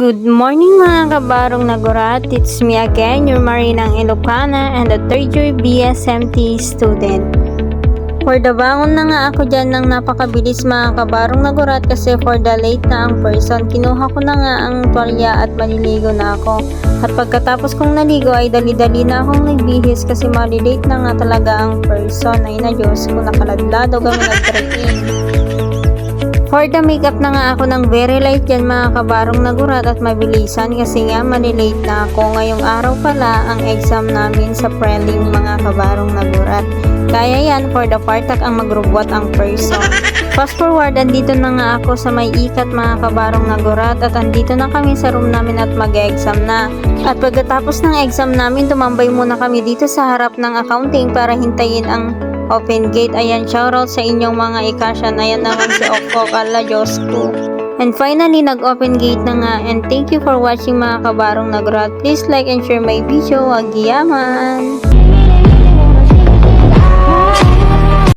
Good morning mga kabarong nagurat. It's me again, your Marinang Ilocana and a third year BSMT student. For the bangon na nga ako dyan ng napakabilis mga kabarong nagurat kasi for the late na ang person. Kinuha ko na nga ang tuwalya at maliligo na ako. At pagkatapos kong naligo ay dali-dali na akong nagbihis kasi malilate na nga talaga ang person. Ay na Diyos ko, nakaladlado kami nag-trekking. For the makeup na nga ako ng very light yan mga kabarong nagurat at mabilisan kasi nga malilate na ako. Ngayong araw pala ang exam namin sa prelim mga kabarong nagurat. Kaya yan for the partak ang magrobot ang person. Fast forward, andito na nga ako sa may ikat mga kabarong nagurat at andito na kami sa room namin at mag-exam na. At pagkatapos ng exam namin, tumambay muna kami dito sa harap ng accounting para hintayin ang open gate. Ayan, shoutout sa inyong mga ikasyan. Ayan naman si Okok, ala Diyos ko. And finally, nag-open gate na nga. And thank you for watching mga kabarong nagurat. Please like and share my video. Agiyaman!